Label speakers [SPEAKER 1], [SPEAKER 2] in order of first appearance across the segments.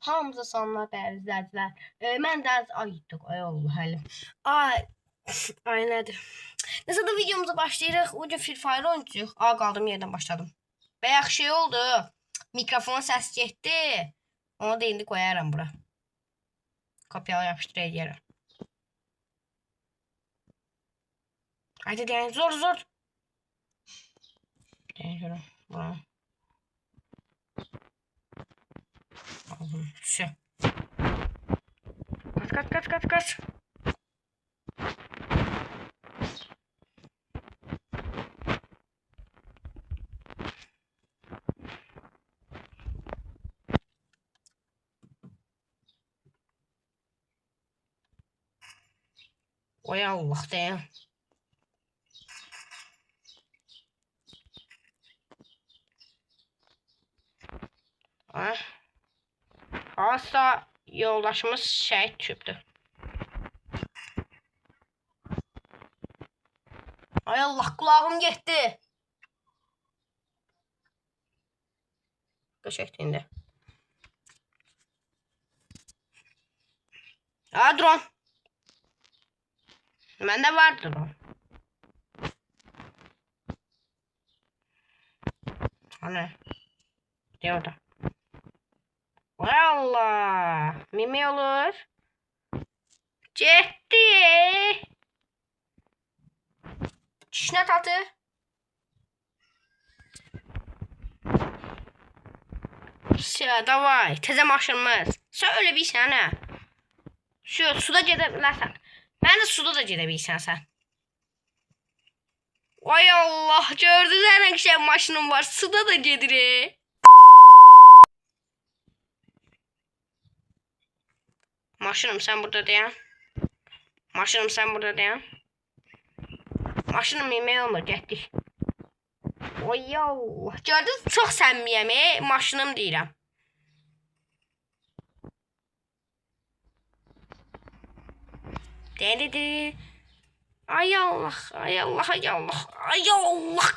[SPEAKER 1] Hamınıza salamlar dəyərli izləyicilər. Mən Dəniz Ayıtdıq. Ay Allah həlim. Ay nədir? Nəsə də videomuza başlayırıq. O gün Free Fire oynayacağıq. Qaldığım yerdən başladım. Və yaxşı şey oldu. Mikrofona səs getdi. Onu da indi qoyaram bura. Kopyala yapışdır edərəm. Haydi deyin zor. Deyin şöyle. Bura. Aldım. Şu. Kaç. Oy Allah deyin. Asla yoldaşımız şəhid düşübdür. Ay Allah, kulağım getdi. Qəşəngdir indi. Drone. Məndə var drone. Hani? De orada. Ay Allah. Mimi olur. Getdi. Çişinə tatı. Davay. Təzə maşınımız. Sən öyle bilsən hə? Suda gedə bilərsən. Mən də suda da gedə bilsən sən. Ay Allah. Gördünüz hər nə güzel maşınım var. Suda da gedir. Maşınım sen burada dayan. Maşınım yemeği olmur, getdik. Oy Allah. Gördünüz, çox səmmiyəm, maşınım deyirəm. Dedi. Ay Allah.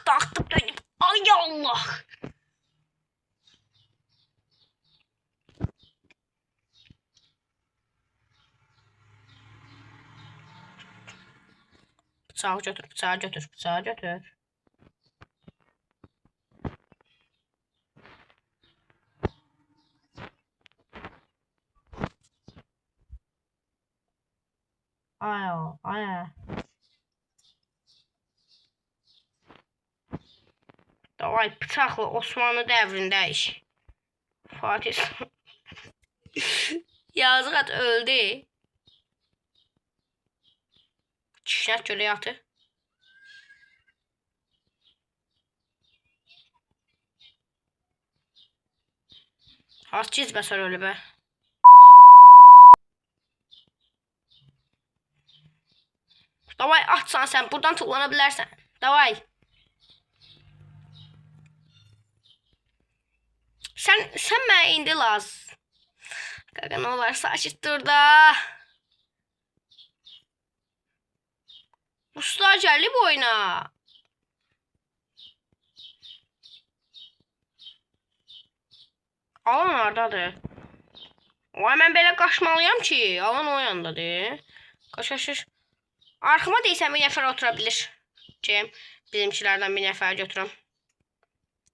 [SPEAKER 1] Dağıtıb dönüb. Ay Allah. Bıçağı götür. Ay. Davay bıçaqla Osmanlı dəvrində iş. Fatih yazıq at öldü. Çişlər gölə yatı. Az cizbəsər ölü be. Davay atsan sen buradan tıklanabilirsen. Davay. Sen mənə indi lazım. Qaqa ne olar sakit dur da. Usta gəlib oyuna. Alan hardadır? Vay mən belə qaçmalıyam ki, alan o yandadır. Qaç. Arxıma deysəm bir nəfər otura bilir. Cem, bizimkilərdən bir nəfər götürüm.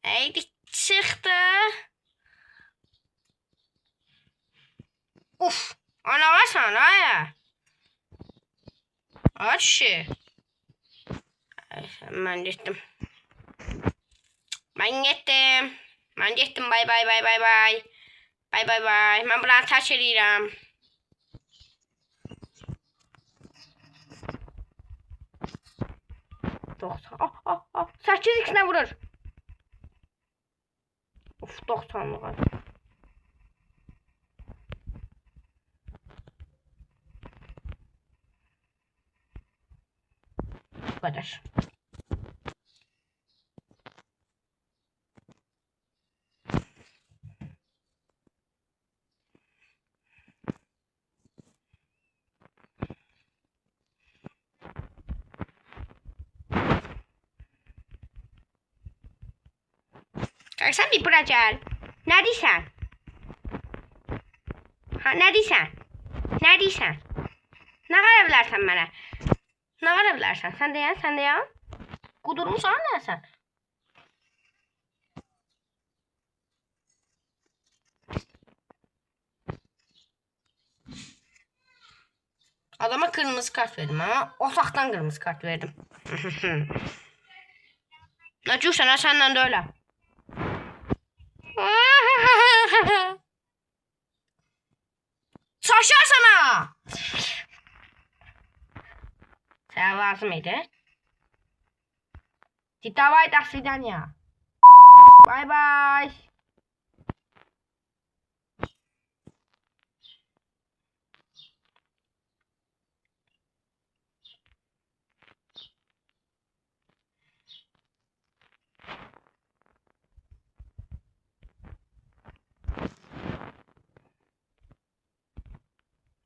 [SPEAKER 1] Eydi çıxdı. Uf, ana varsan aya. Açı. Mən getdim. Bay. Mən buranı tərk edirəm. Ah. 8x-nə vurur. Of, 90'lığa. Bu kadar. Sen bir bura gel. Neredesin? Nə deyirsən? Nə deyirsən? Nə qara bilərsən mənə? Nə qara bilərsən? Sən deyən? Qudurmusan nə sən? Adama kırmızı kart verdim ama otaqdan kırmızı kart verdim. Ne cürsən, səndən də öyle. Saşar sana. Sen lazım idi. Давай, до свидания. Bye.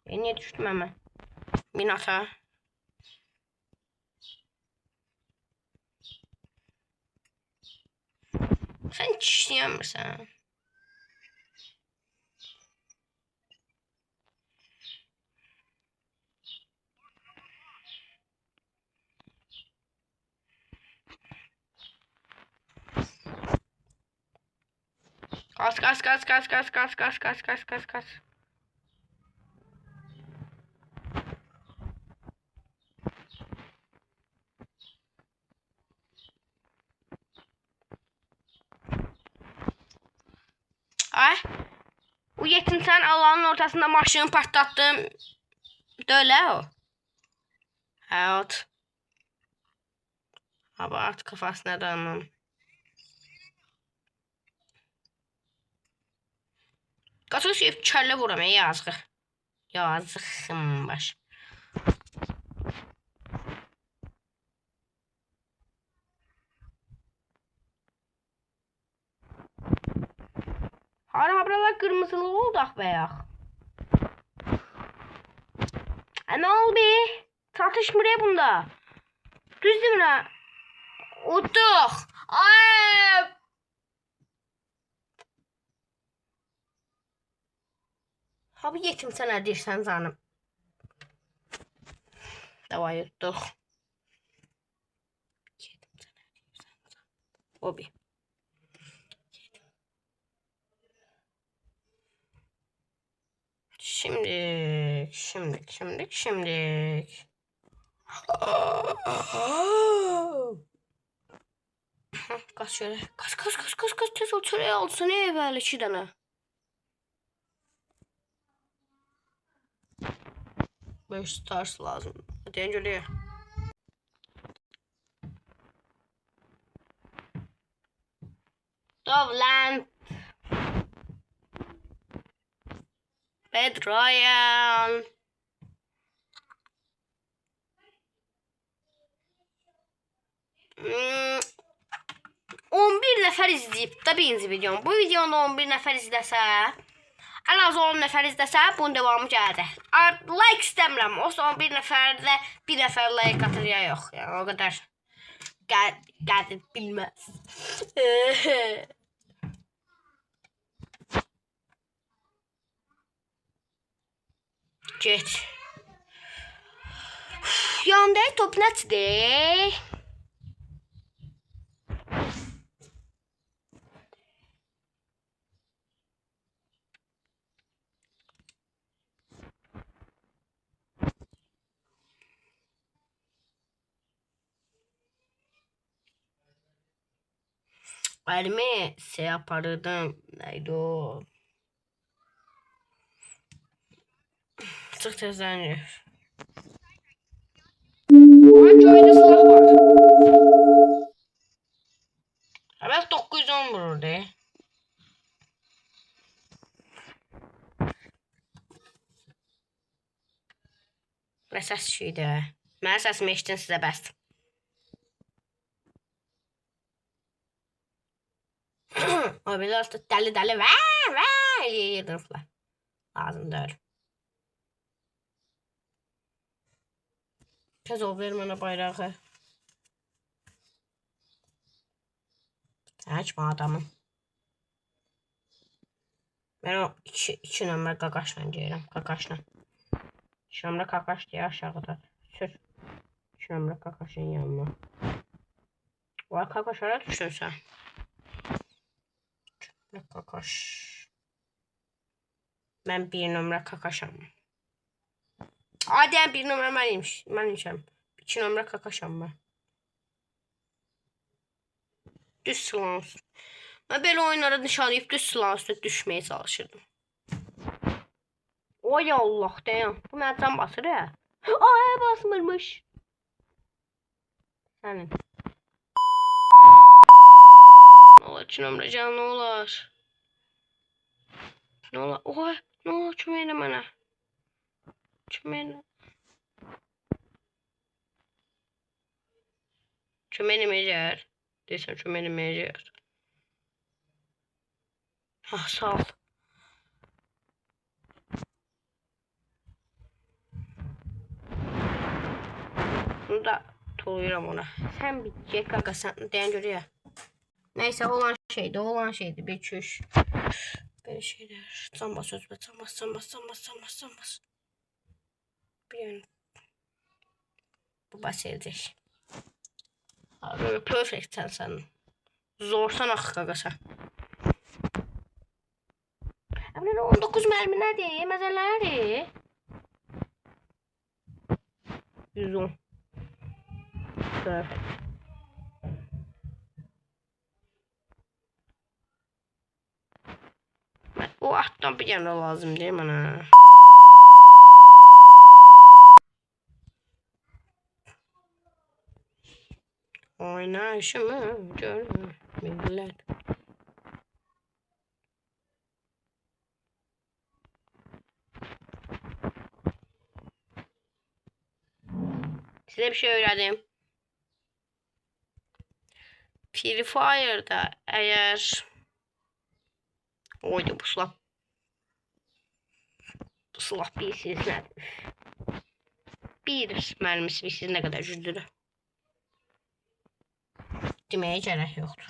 [SPEAKER 1] Ben niye düştüm hemen? Minata. Sen hiç işleyemezsin. Kas. Ay. O yetimsən Allah'ın ortasında maşını patlattım. Öyle o. Evet. Abart kafasına dönmem. Qaçış kəllə vuram yazıq. Yazıqım baş. Buralar kırmızılı oldu axbayaq. Ne oldu be? Tartışmır ya bunda. Düzdür mü? Udduq. Ay. Ha bu yetim sən nə deyirsən canım? Davay udduq. Yetim sən nə deyirsən canım? O bir. Şimdi. Kaç şöyle. Kaç. Tez ol çöreği alsın. Ne böyle 2 tane. Beş stars lazım. Hadi önceliğe. Dovland. Bed Royal. Hmm. 11 nəfər izləyib də birinci videom. Bu videonu 11 nəfər izləsə, ən az 10 nəfər izləsə, bunun devamı gələcək. Like istəmirəm. O 11 nəfərdə 1 nəfər like atır ya yox. Yəni o qədər qədir bilməz. Geç. Yandaki top nədir? Elimi şey yapardım. Neydi o? Çık tezden. Köyde silah var. Evet 910 vururdu. Ne ses şeydi. Mən səsimi eşitdin sizə bəsdir. O belə dəli və yediriflər. Lazım deyil. Tez ol ver mənə bayrağı. Açma adamı. Ben o iki nömrə qaqaşla deyirəm. Qaqaşla. 2 nömrə qaqaş deyə aşağıda. Sür. 2 nömrə qaqaşın yanına. Vay qaqaş hara düşdün sən? Qaqaş. Mən 1 nömrə qaqaşam. Adəm 1 nömrə mənim. 2 nömrə qaqaşam mən. Düz sılan olsun. Ben böyle oyunlara nişanlayıp düz sılan üstüne düşmeye çalışırdım. Oy Allah dayan. Bu mənə can basır ya. Ay basmırmış. Sənin. Ne olar 2 nömrə can, ne olar? Ne olar? Oy, ne olar kömək mənə. Kömək eləməyəcək. Deyirsən kömək eləməyəcək. Ah, sağ ol. Bunu da tuluyuram ona. Sen bitecek kanka, sen dayan görüyor. Neyse olan şeydi. Bir çüş. Böyle şeyler. Zambas özbe. Zambas. Bir bu basılacak. Abi perfect sen. Zorsan akı kanka sen. Abi 19 mermi nerede? Mezeleri. 110. Perfect. O attan bir tane lazım değil mi bana? Oynaşımı görür millet. Size bir şey öğrendim. Free Fire'da eğer oydu bu silah. Bu silah bilirsiniz nədir? Bir mermisi bilirsiniz ne kadar güclüdür. Deməyə gərək yoxdur.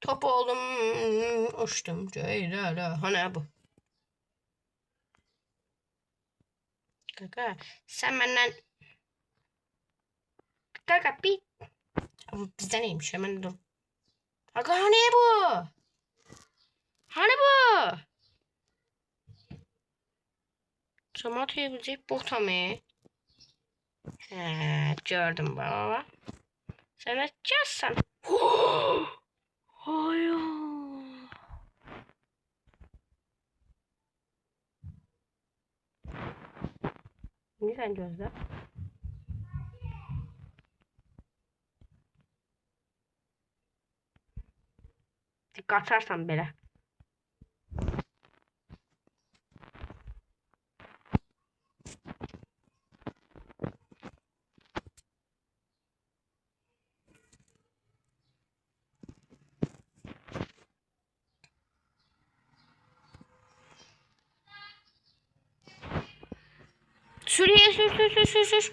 [SPEAKER 1] Top oldum, uçtum. Hani bu? Kaka, sen benden... Kaka, bir... Bizden neymiş hemen dur. Kaka, hani bu? Hani bu? Cama atayabilecek bota mı? He, gördüm baba. Sen açacaksın. Hayır. Niye sen gözle? Dikkat atarsan böyle. Şuraya sür.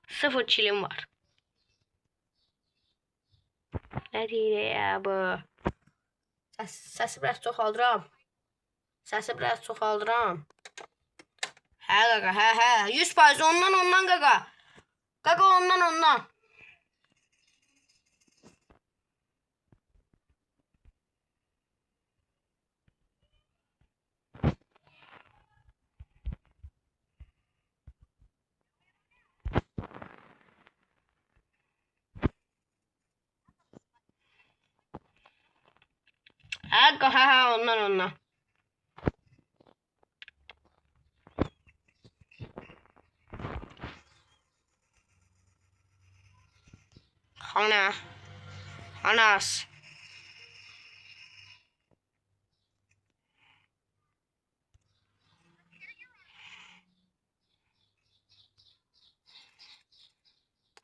[SPEAKER 1] Sıfır çilim var. Ne diyor ya bu? Sesi biraz çoxaldıram. Hə qaqa, hə. 100% ondan qaqa. Qaqa ondan. Hə qaqa, hə ondan. Anas.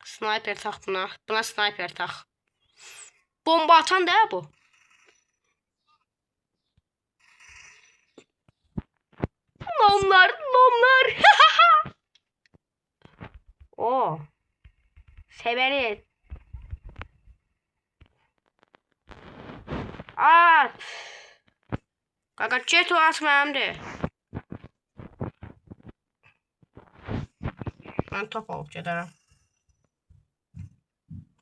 [SPEAKER 1] Sniper tak buna. Buna sniper tak. Bomba atan da bu. Ayberin. At. Qaqa get o at mənimdir. Mən top olub gedərəm.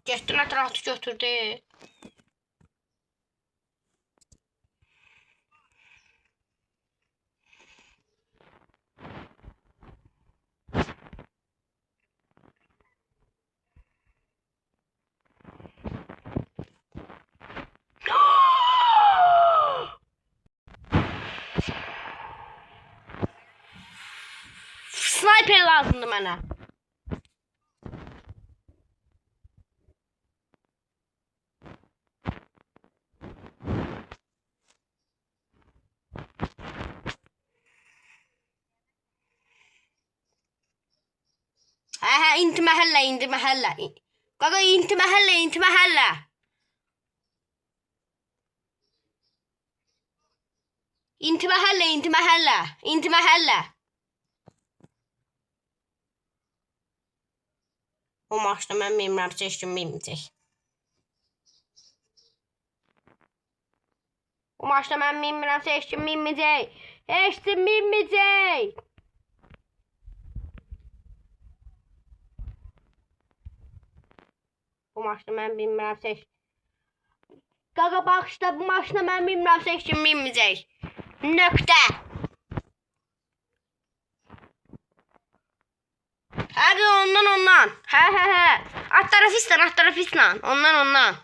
[SPEAKER 1] Getdin ətrafı götürdü. Sniper lazımdı mənə. Hə, indi məhəllə. Qaqa, indi məhəllə. İndi məhəllə. O maçda mən bilmirəm, seçdim bilməyəcək. Seçdim bilməyəcək. Bu maçda mən bilmirəm, seçdim. Qaqa, baxışda bu maçda mən bilmirəm, seçdim bilməyəcək. Nöqtə. Hadi ondan. Hə. At tarafistan. Ondan.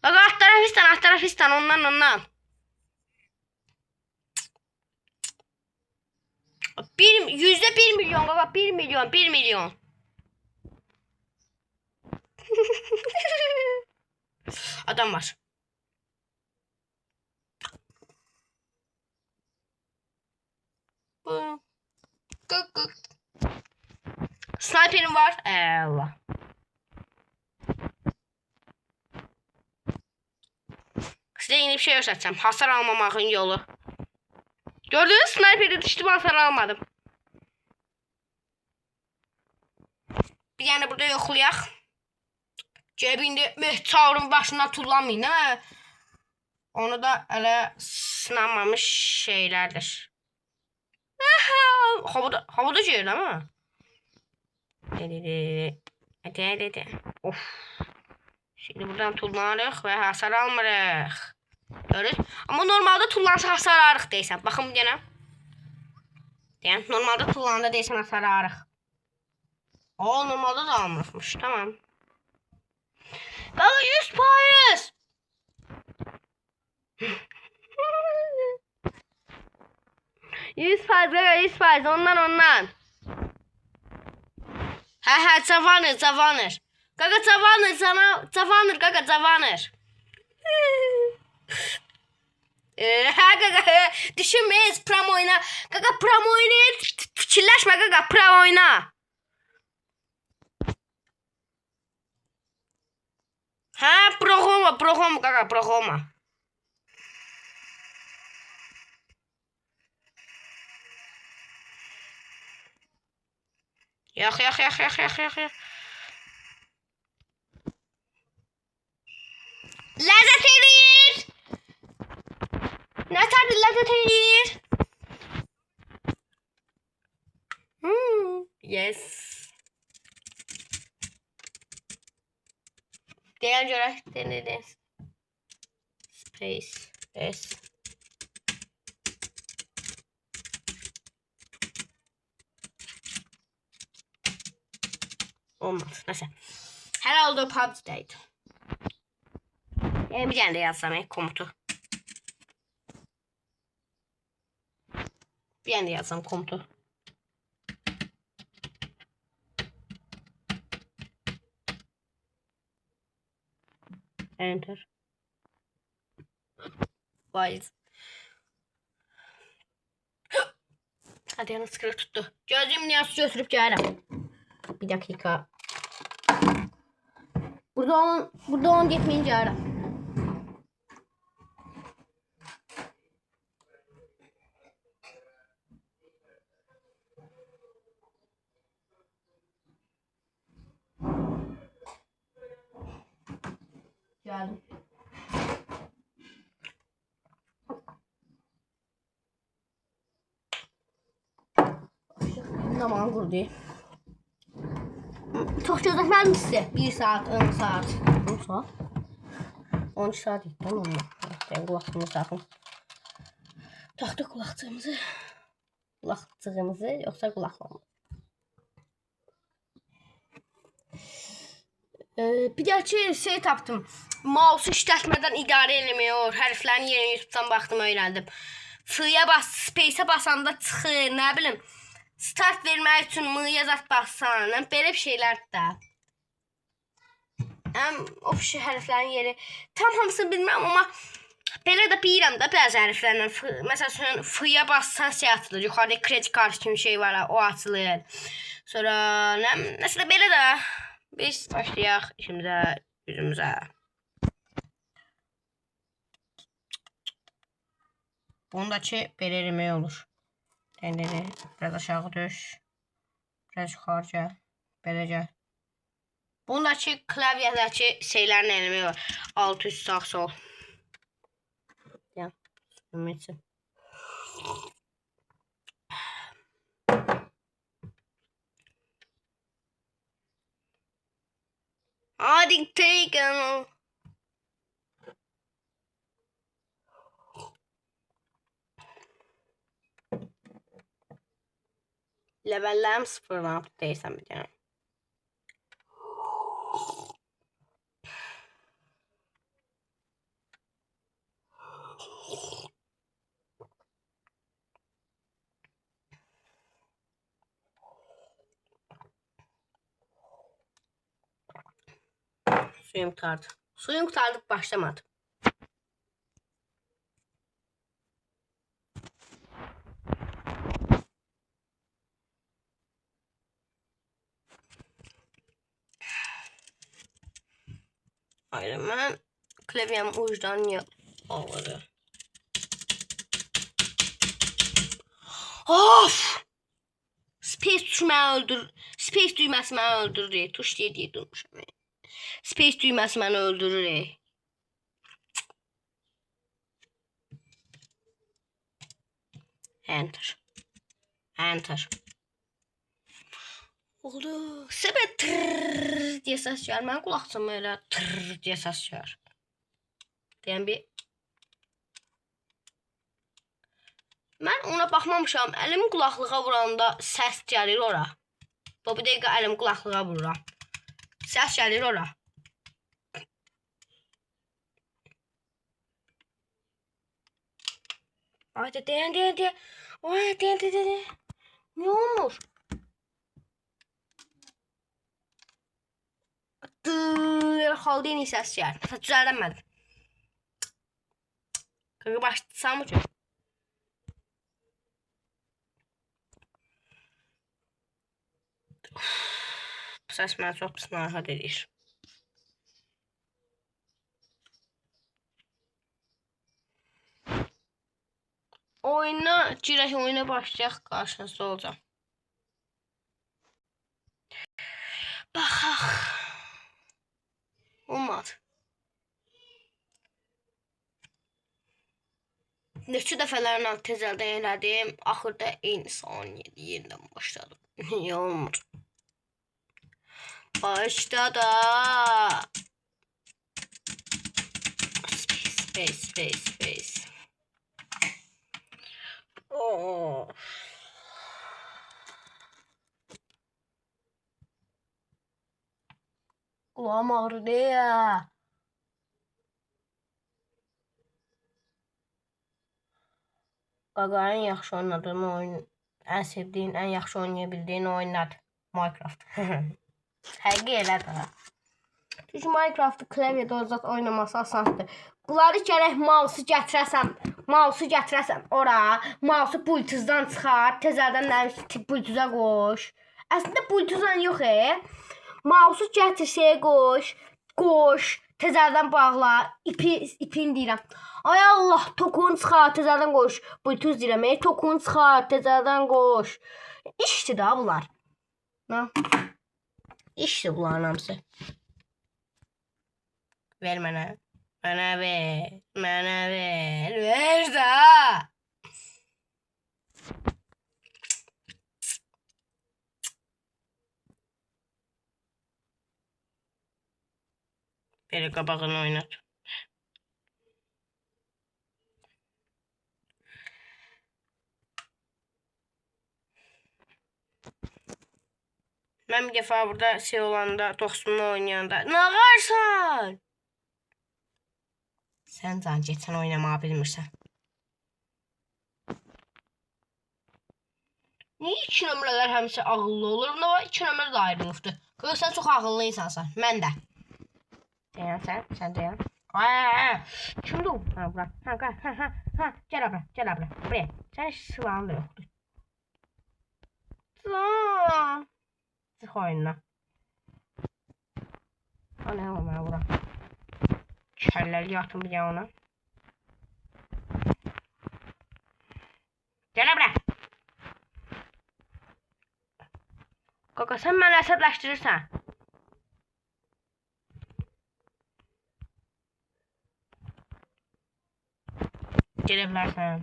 [SPEAKER 1] Qaqa, at tarafistan. Ondan. %1 milyon qaqa, 1 milyon. Adam var. Sniperim var. Allah. Size yeni bir şey göstereceğim. Hasar almamakın yolu. Gördünüz, sniperi düştüm, hasar almadım. Bir yani burada yoxlayaq. Cebinde mehtarın başından tullanmayın, değil mi? Onu da elə sınanmamış şeylerdir. Havada şey değil mi? Hadi. Of. Şimdi buradan tullanırıq ve hasar almırıq. Görürüz. Ama normalde tullansa hasar alırıq deysən. Baxın bir dənə. Yəni normalde tullanda deysən hasar alırıq. O normalde da almırıqmış. Tamam. Qaqa 100%. %100 ondan. Hə, cavanır. Qaqa cavanır. Hə qaqa, düşünməyiz pram oyna. Qaqa pram oyna. Fikirləşmə qaqa, pram oyna. Hə, proxoma qaqa, proxoma. Yox. Ləzzət eləyir. Nətərdir ləzzət eləyir? Yes. Deyən görək, denədiniz. Space, S. Olmaz, nəsə. Hər halda PUBG-dəydi. Bir dənə də yazsam, komutu. Bir dənə də yazsam, komutu. Enter. Wise. Hadi yana sıkıra tuttu. Gözüm niyası götürüp gəlirəm. Bir dakika. Burada 10 getmeyince ara. Gəldim. Zaman qurdu. Çox gözləkmədim sizə. 1 saat, 10 saat. 10 saat? 12 saat etdim onu. Ben qulaqlığımı taxım. Taxdıq qulaqlığımızı. Qulaqlığımızı yoxsa qulaqlığımızı. Bir də şey tapdım. Mouse işlətmədən idarə eləmiyor. Hərflərini yeni YouTube'dan baxdım, öyrəndim. F-yə bas, space-ə basanda çıxır, nə bilim. Start vermək üçün M-yə zat bassan, belə bir şeylər də. O hərflərin yeri tam hamısını bilmirəm, amma belə də bilirəm də bəzi hərflərlə. Məsələn, F-yə bassan şey açılır. Yuxarıda kredi kartı kimi şey var, o açılır. Sonra nəsə belə də biz başlayaq işimizə, yüzümüzə. Bundakı belə eləmək olur. Dənləri biraz aşağı düş. Biraz yuxarıca. Beləcə. Bundakı klavyədəki şeylərin eləmək var. Alt, üst, sağ, sol. Ya, sürməyəcəm. Hadi take levellərim sıfırlanıb deyirsən bir dənə. Suyum qurtardı. Suyum qurtardı, başlamadı. Hayır, mən klavyem ucdan niyə ağladı? Of! Space tuşu məni öldür. Space düyməsi məni öldürür. Tuş deyə durmuşam. Space düyməsi məni öldürür. Enter. Enter. Oldu. Səbət tırrrr deyə səs gəlir. Mən qulaqçım elə tırrrr deyə səs gəlir. Deyən bir. Mən ona baxmamışam. Əlim qulaqlığa vuranda səs gəlir ora. Bu bir dəqiqə əlim qulaqlığa vururam. Səs gəlir ora. Haydi deyən. Ay deyən. Ne olmuş? Halda yeni səs gəlir. Düzəldəmədim. Qırğı başlasam üçün. Bu səs mənə çox pis narahat edir. Oyuna girək, oyuna başlayaq, qarşınızda olacaq. Baxaq. Olmadı. Neçə dəfələrlə tezəldən elədim. Axırda eyni saniyədə yenidən başladım. Niyə olmur? Başladı. Space. Oh. Kulağım ağrıdı ya. Qaqayın yaxşı oynadığın oyun, ən sevdiyin, ən yaxşı oynaya bildiyin oyunlar Minecraft. Həqiqi elədir. Çünki Minecraft'ı klavyədə özət oynaması asandır. Bunları gərək mouse'u gətirəsən ora. Mouse'u Bluetooth'dan çıxar. Tezərdən Bluetooth'a qoş. Əslində Bluetooth'dan yox. Mouse'u gətir şeyə qoş. Tezərdən bağla. İpin deyirəm. Ay Allah, tokunu çıxar, tezərdən qoş. Bluetooth deyirəm. Tokunu çıxar, tezərdən qoş. İşdir da bunlar. İşdir bunların hamısı. Ver mənə. Mənə ver. Mənə ver. Ver də. Belə qabağını oynat. Mən bir dəfə burada şey olanda, dostumla oynayanda nə qarsan? Sən can get, sən oynamağı bilmirsən. Niyə 2 nömrələr həmişə ağıllı olur? Nə var? 2 nömrə də ayrılıbdır. Qız sən çox ağıllı insansan. Mən də. Deyən sən deyən. Kimdir o? Ha, bura. Ha, gəl abra, gəl abra. Buraya. Sən silahın da yoxdur. Silah. Çıx oyununa. Ha, nə var mənə bura? Kəlləli yatım bir yana. Gəl abra. Kaka, sən məni əsəbləşdirirsən. Gedə bilərsən.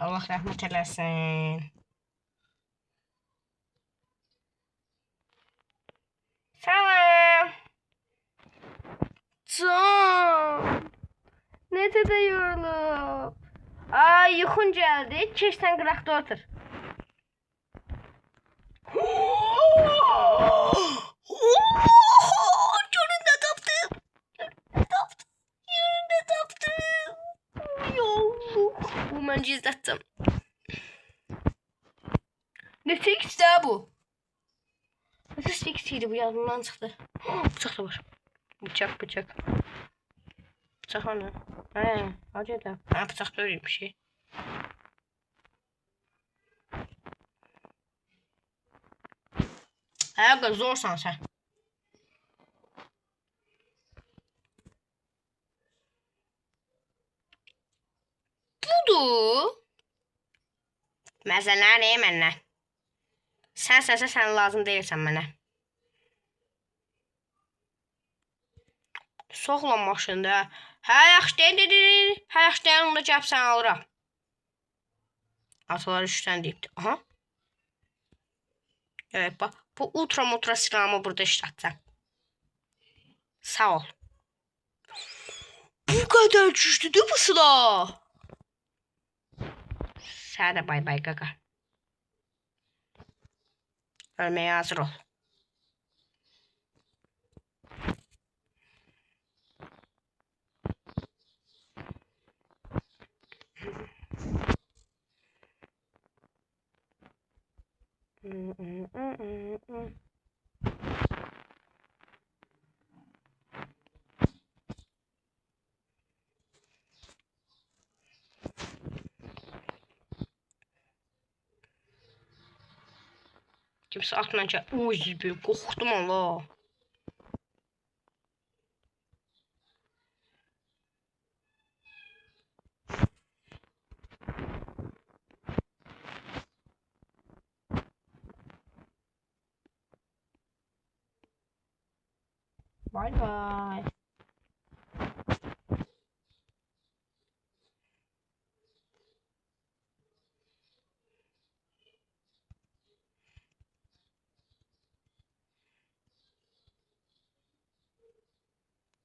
[SPEAKER 1] Allah rəhmət eləsin. Salam. Can. Necə də yorulub. Ay, yuxun gəldi. Keç sən qıraqda otur. Yönündə tapdım. Yönündə tapdım. Yolluk. Bu mən gizlətdim. Neçə ikisi bu? Neçə ikisiydi bu, yadımdan çıxdı. Bıçaq da var. Bıçaq. Bıçaq ana. Acı da. Bıçaq da öyle bir şey. Kız zorsan sen. Budur. Məzələr ne məndən? Sən lazım deyilsən mənə. Soğlan maşında. Hə, yaxşı deyil. Hə, yaxşı deyil, onda gəlib sən alıram. Atalar 3-dən deyibdi. Aha. Evet, bak. Bu ultra silahımı burada işlətsən. Sağ ol. Bu kadar güçlüdür bu silah. Sen de bay bay gaga. Ölmeye hazır ol. Kimse atmayacak. Uy, bir korktum Allah. Bye bye.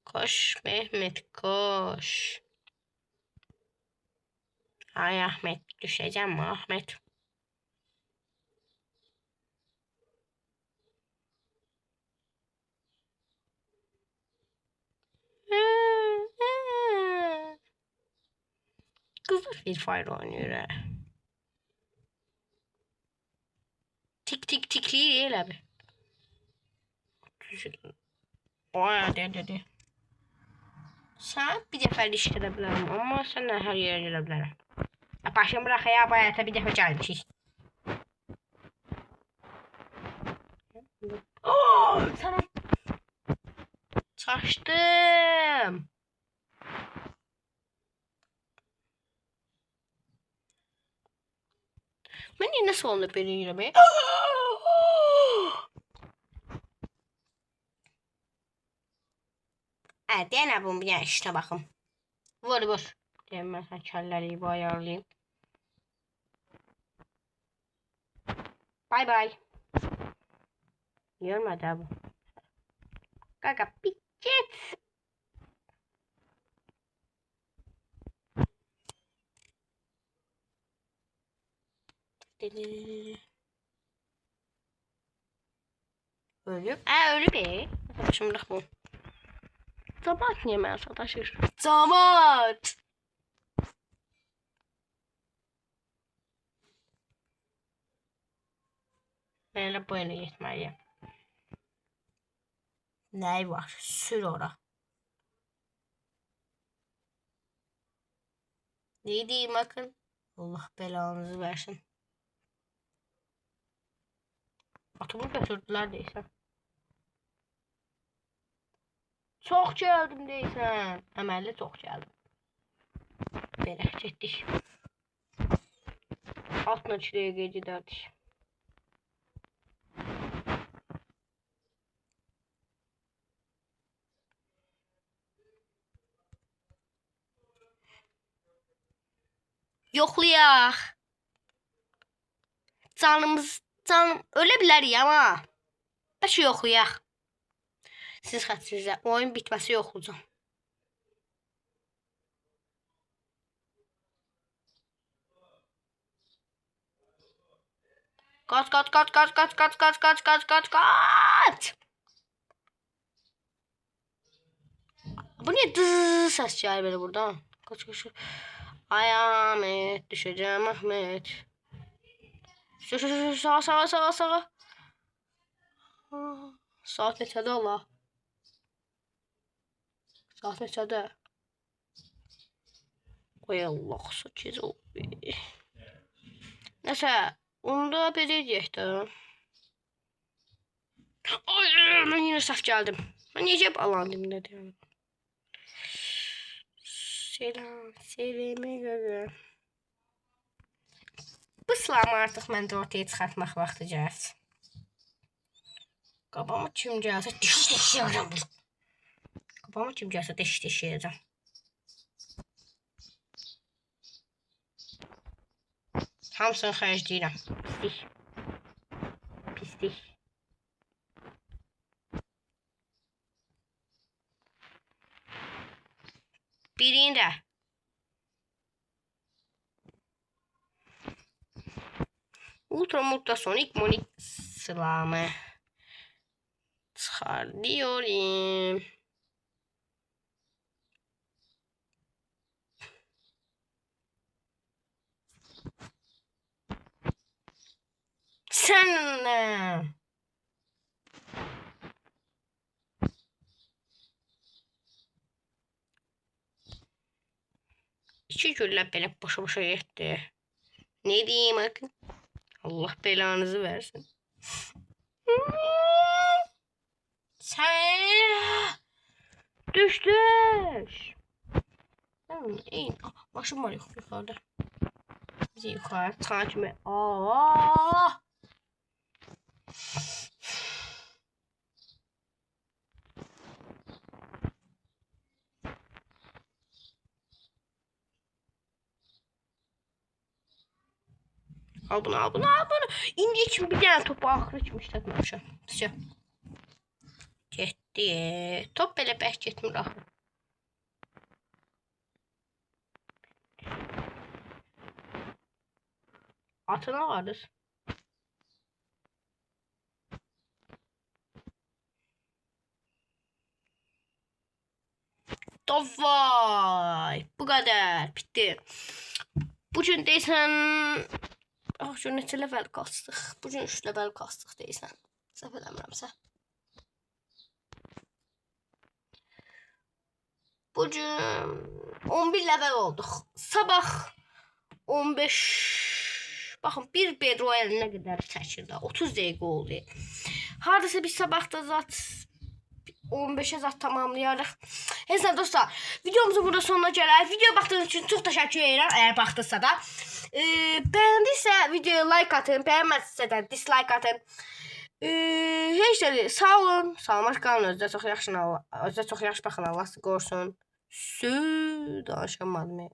[SPEAKER 1] Koş Mehmet koş. Ay Ahmet, düşeceğim mi Ahmet? Kızlar Free Fire oynuyor ha. Tik değil abi. Oya dedi. Sen bir defa ilişki edebilirim ama sen her yere gelebilirim. Başım bırak ya, bu hayata bir defa gelmişiz. Sana çaştım. Ben nasıl oldu beni yürümeye? Deyənə bunun bir dənə işinə baxım. Vur vur. Deyəm mən sən kəlləliyi bu ayarlayayım. Bay bay. Görmədi bu. Qaqa bir get. Ölüb? Ölüb. Sataşımlıq bu. Camat niyə mənə sataşır? Camat! Mən elə bu elə getməliyəm. Nəyi var? Sür ora. Neyi deyim bakın? Allah belanızı versin. Atımı götürdüler deysən. Çox gəldim deysən. Əməlli çox gəldim. Belə getdik. Altına çiləyə gedərdik. Yoxlayaq. Canım ölə bilərik amma. Bəlkə yoxlayaq. Siz xətrinizə oyun bitməsi yoxlayacağım. Kaç. Bu niye dıı ses gəlir belə buradan? Kaç. Ay Ahmet, düşeceğim Ahmet. Sağa. Saat neçədə ola? Saat neçədə? Qoy Allah, 8 oldu. Nəsə, onu da belə edək də. Ay, mən yenə səhv gəldim. Mən necə balandım da deyəm. Selamı görürüm. Bu slamı artıq məndə ortaya çıxartmaq vaxtı gəldi. Qabama kim gəlsə deşləyəcəm. Qabama kim gəlsə deşləyəcəm. Hamısını xərcləyirəm. Pislik. Birini də. Ultrasonik monik slamı çıxardıyorum. Sen ne? İki güllə belə boşa getdi. Ne diyeyim bakın? Allah belanızı versin. Sen düş. İyi. Başım var yukarıda. Bizi yukarı takip et. Al bunu. İndi için bir tane topu axırı kimi işlətməmişəm. Sıca. Getdi. Top belə bək getmir axı. Atına vardır. Davay. Bu kadar. Bitti. Bugün deysən... Şu neçə level qastıq. Bugün 3 level qastıq deysən. Səhv eləmirəmsə. Bugün 11 level olduq. Sabah 15... Baxın, bir Bed Royale nə qədər çəkirdi. 30 dəqiqə oldu. Hardasa bir sabahda zat 15'e zat tamamlayarıq. Neyse dostlar, videomuzun burada sonuna gəlir. Video baxdığınız üçün çox təşəkkür edirəm. Əgər baxdınızsa da. Bəyəndiysə videoya like atın. Bəyənməzsə də dislike atın. Neyse, sağ olun. Salamat qalın. Özünüzə çox yaxşı baxın. Allah sizi qorusun. Danışamadım.